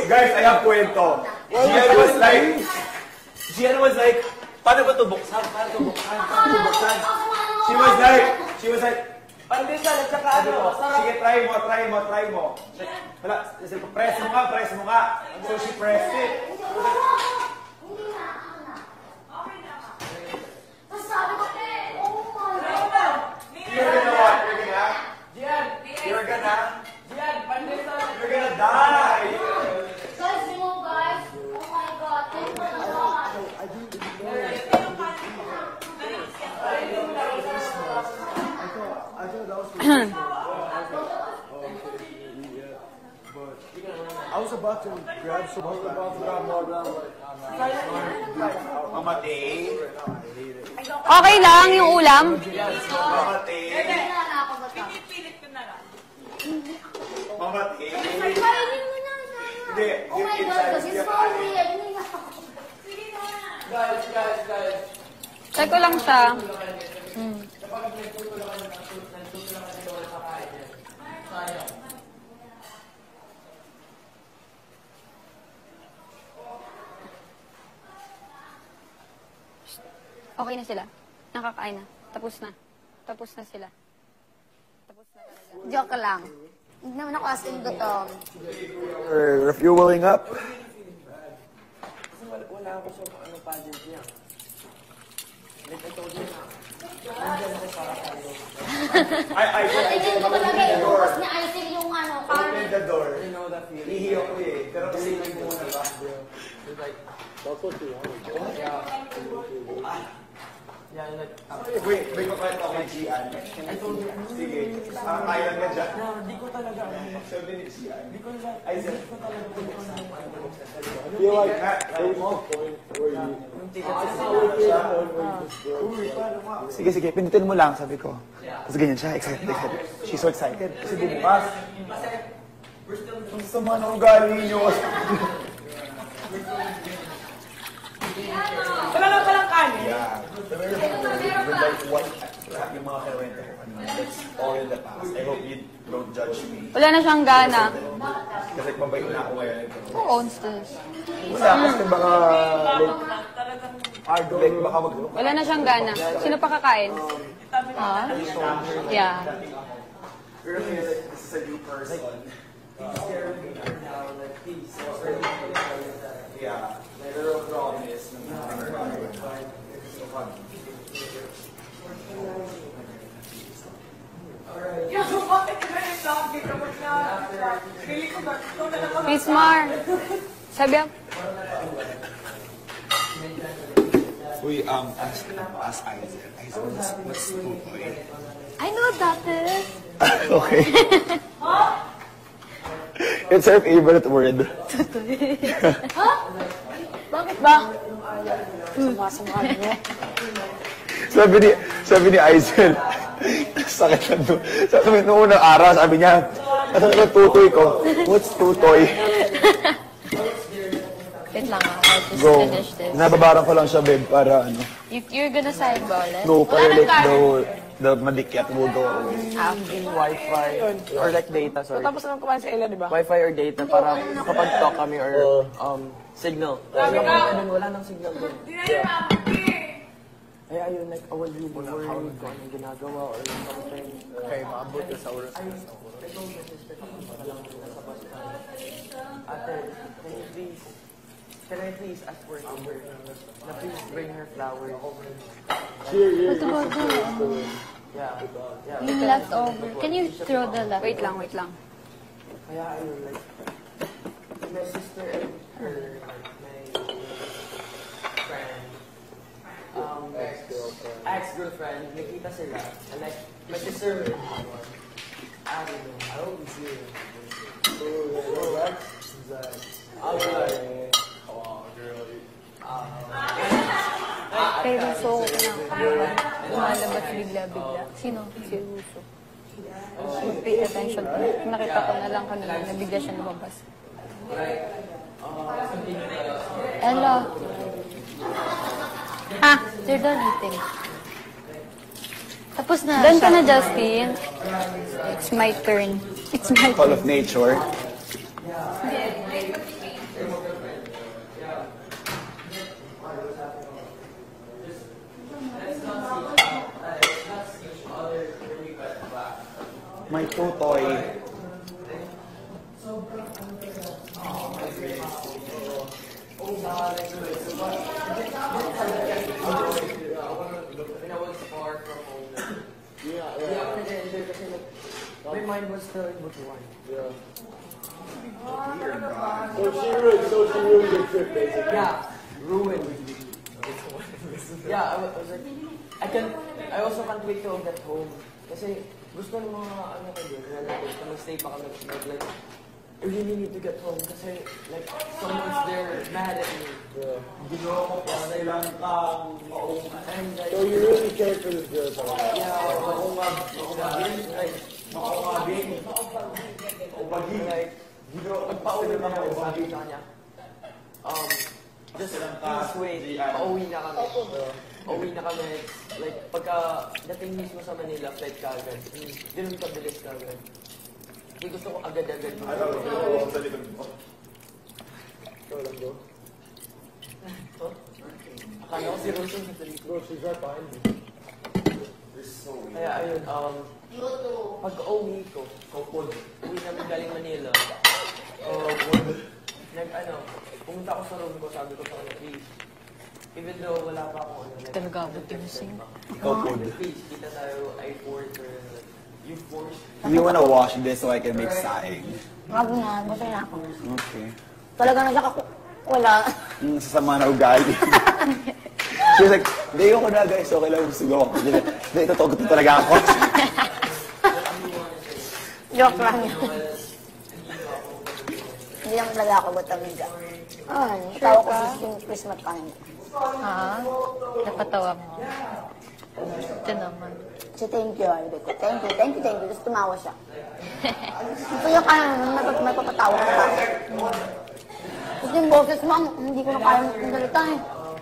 Guys, I have kwento. Gian was like, paano ba ito buksan? She was like, pandesal at saka ano, sige, try mo. Wala, press mo nga. So she pressed it. You're gonna die. Guys, you know, guys. Oh my God. Thank you so much. I was about to grab some more. Mamatay. Okay lang yung ulam. Mamatay. Pinipilit ko na lang. Mamatay. Kainin mo na. Hindi. Oh my God, kasi sorry. Guys. Check ko lang siya. Okay na sila. Nakakain na. Tapos na sila. Tapos na talaga. Joke lang. Hindi naman ako as in gutom. We're refueling up. Wala ako sa pageant niya. Tingin ko talaga ibukas niya Isaac yung ano, Open the door. I know that feeling. Ihiyo ko eh. Pero kasi may muna ba? It's like, yeah, like, Wait, may pakwento ako kay Gian. Sige. Kaya ka dyan. hindi ko talaga, Sabi ni Gian. hindi ko talaga, Ay, sir. Feel like Sige, pindutin mo lang, sabi ko. Tapos ganyan siya, excited. She's so excited. Kasi bubukas. Ang sama ng ugali niyo. wala lang palang kanin. Yeah. With like what, yung mga karwento ko, that's all in the past. I hope you don't judge me. Wala na siyang gana. Kasi mabait na ako ngayon. Who owns this? wala kasi baka Like, baka Wala na siyang gana. Sino pa kakain? Ah? Yeah. This is a new person. Yeah. Pero promise. Miss Mar. Sabi ako. Uy, ask Isaac. Isaac, what's tutoy? I know that is. okay. It's her favorite word. Bakit ba? Sabi ni Aizen, sakit na doon. Sabi nung unang araw, sabi niya, nasa na tutoy ko. What's tutoy? Wait lang ah. I'll just Go. finish this. Nababaran ko lang siya, babe, para ano. You're gonna sideball it? No, para like the madikyat will go away. Wi-Fi or like data, sorry. Tapos naman kumain sa Ella, di ba? Wi-Fi or data para kapag talk kami or signal. Wala nang signal doon. Ay, ayun, like, I was really worried kung anong ginagawa or something. Okay, maabot ka sa oras. Ate, can I please ask for a number? Na please bring her flowers. What about the Yeah. yung leftover? Can you throw the left? Wait lang. Kaya ayun, like, my sister and her, my friend, ex-girlfriend, nakita sila. And like, my sister, I don't know, I hope it's you. Pero so, lumalabas bigla-bigla. Sino? Si Russo. Pay attention ko. Nakita ko na lang kanina na bigla siya lumabas. Ella. Ha? They're done eating. Tapos na. Done ka na, Justin. It's my turn. It's my Call turn. of nature. Tutoy. When I was far from home. My mind was still in Butuan. So she ruined your trip, basically. Yeah, ruined. Yeah, I was like, I also can't wait to get home. Kasi gusto ng mga ano ko doon, relatives, na mag-stay pa kami. Like, I really need to get home kasi like, someone's there mad at me. Yeah. And like, So you really cared for this girl, pala. yeah, like, pagpauwi na kami, sabi sa kanya, just please wait, pauwi na kami. Pauwi na kami, like, pagka dating mismo sa Manila, flight ka agad. Ganun kabilis ka agad. Hindi gusto ko agad-agad. Ikaw lang, bro. Akala ko si Rosie sa talikod. Bro, she's right behind me. Kaya ayun, pag-uwi ko, uwi namin galing Manila, pumunta ako sa room ko, sabi ko sa kanya, please, even though wala pa ako, Talaga ako tinising. Ikaw po. please, kita tayo, I forced her, you forced. You wanna wash this so I can make saing? Wag na, gusto na ako. Okay. Talaga na siya wala. Sasama na ugali. She was like, hindi ko na guys, okay lang gusto ko. Hindi, totoo talaga ako. Joke lang yun. Hindi lang talaga ako batamiga. Tawa ko si Christmas time. Ha? Napatawa mo. Ito naman. So thank you, Albe ko. Thank you. Tapos tumawa siya. Ito yung may papatawa ka pa. Kasi yung boses mo, hindi ko na kaya magsalita eh.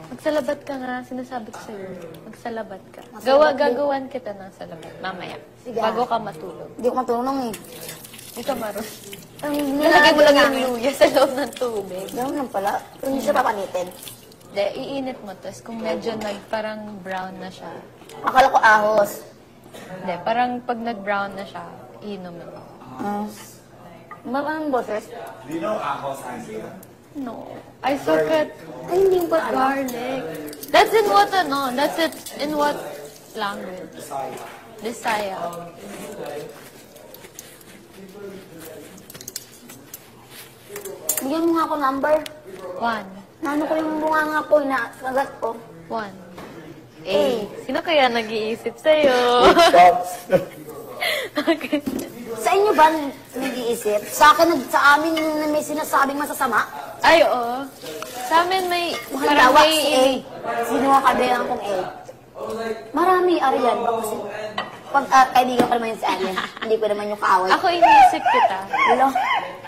Magsalabat ka nga, sinasabi ko sa'yo. Magsalabat ka. Gagawan kita ng salabat. Mamaya. Sige. Bago ka matulog. Hindi ko matulong eh. Hindi ka marunong. Ang Nalagay mo lang yung luya sa loob ng tubig. Gano'n lang pala. Hindi siya papanitin. Hindi, iinit mo. Tapos kung medyo parang brown na siya. Akala ko ahos. Hindi, parang pag nag-brown na siya, iinumin mo. Anong boses? Do you know ahos, Andrea? No. I suck at Ay, hindi ko alam. garlic. That's in what, That's it, in what language? Bisaya. Bigyan mo nga ako number. 1. Nano ko yung bunganga ko, inasagat ko. 1. A. Sino kaya nag-iisip sa'yo? Okay. Sa inyo ba nag-iisip? Sa akin, sa amin na may sinasabing masasama? Ay, oo. Sa amin may, parang Halimbawa, si A. may, Sino ang kabilang kong A? Marami, Arian. Kasi, pag kaibigan pa naman yun si Arian, hindi ko naman yung kaaway. ako iniisip kita. Hello?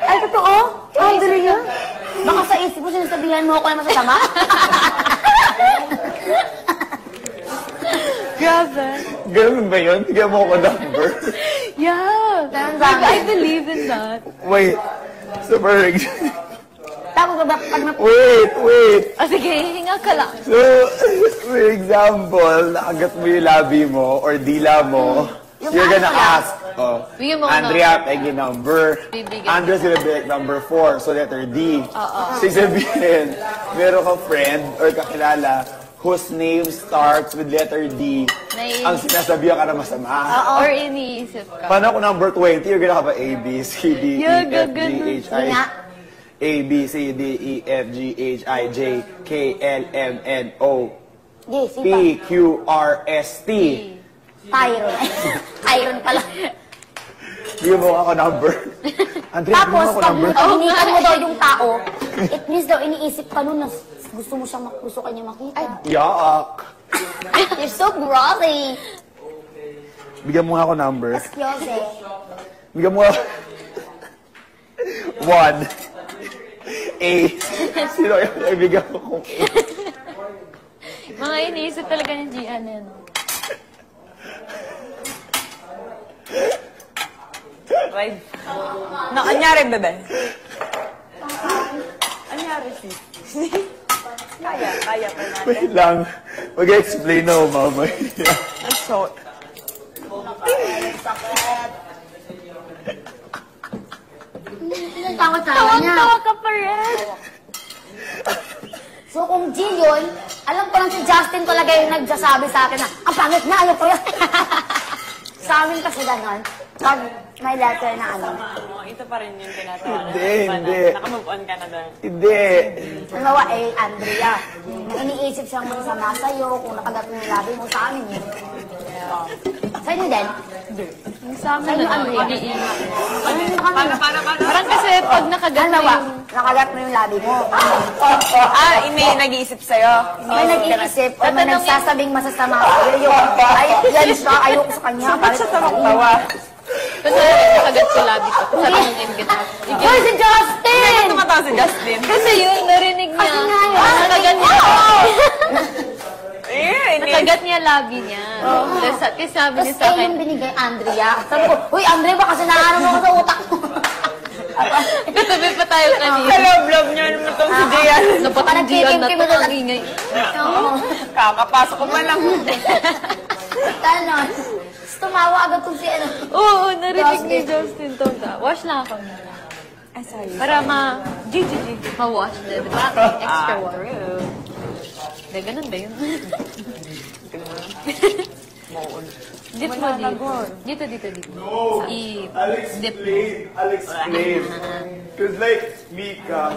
Ay, totoo? Ay, dali yan. Baka sa isip mo, sinasabihan mo ako na masasama? Grabe. Ganun ba yun? Bigyan mo ako number. Yeah. Like, I believe in that. Wait. Super. Tapos ba, pag Wait. Sige, hinga ka lang. So, for example, nakagat mo yung labi mo or dila mo, you're gonna ask, Bigyan mo ko Andrea, pegi number. Bibigyan Andrea sila like number 4, so letter D. So, sabihin, meron kang friend or kakilala whose name starts with letter D, ang sinasabihan ka na masama. Or iniisip ka. Paano kung number 20, you're gonna have a A, B, C, D, E, Yeah, F, G, ganun. H, I. A, B, C, D, E, F, G, H, I, J, K, L, M, N, O, G, P, sipa. Q, R, S, T. Tyron. Tyron pala. Bigyan mo ako number. Andrea, Tapos, bigyan mo ako pag number. hinihikan mo daw yung tao, it means daw, iniisip ka nun na gusto mo siyang gusto kanya makita. Yak. You're so grossy. Bigyan mo ako number. Excuse me. Bigyan mo ako. 1. A. Sino yung ibigyan mo kung A? Mga iniisip talaga ni Gian yan. Right? Anyari, bebe? Anyari, sis? Kaya pa natin. Wait lang. Mag-explain na ako mamaya. So, yung tawa-tawa niya. Tawa ka pa rin. So kung G yun, alam ko lang si Justin talaga yung nagsasabi sa akin na, ang pangit na, ayaw ko yun. Sa amin kasi ganon, pag may letter na ano. Oh, ito pa rin yung tinatawa. Hindi. Nakamove on ka na doon. Hindi. Halimbawa, Andrea, na iniisip siyang masama sa'yo, kung nakagat mo yung labi mo sa amin yun. Sa inyo din? Yung sa amin Sa'yo, na Andrea. iniingat. Ano yung kami? Parang kasi pag nakagat na Halimbawa, yung... nakagat mo yung labi mo. May nag-iisip sa'yo. May nag-iisip o may nagsasabing masasama sa'yo yung, ay, yan siya, ayoko sa kanya. Ba't siya tawa? Kunwari, nakagat ko labi ko. Sabi ng ingit. Hoy, si Justin! Tumatawa si Justin. Kasi yun, narinig niya. Kasi nga yun. Nakagat niya. Eh, Nakagat niya labi niya. Tapos sabi niya Tapos sa kayo akin, yung binigay, Andrea. Sabi ko, Uy, Andrea, baka sinaano mo ko sa utak mo. katabi pa tayo kanina. Sa loob-loob niya naman itong si Jayan. Napatang Gian na to ang ingay. Kakapasok ko pa lang. Ganon. Tapos tumawa agad kung si ano. Oo, narinig ni Justin to. Wash lang ako. Ay, sorry. Para ma-wash na, di ba? Extra water. Hindi, ganun ba yun? Dip mo dito. Dito. I-dip mo. I'll explain. Because like, Mika,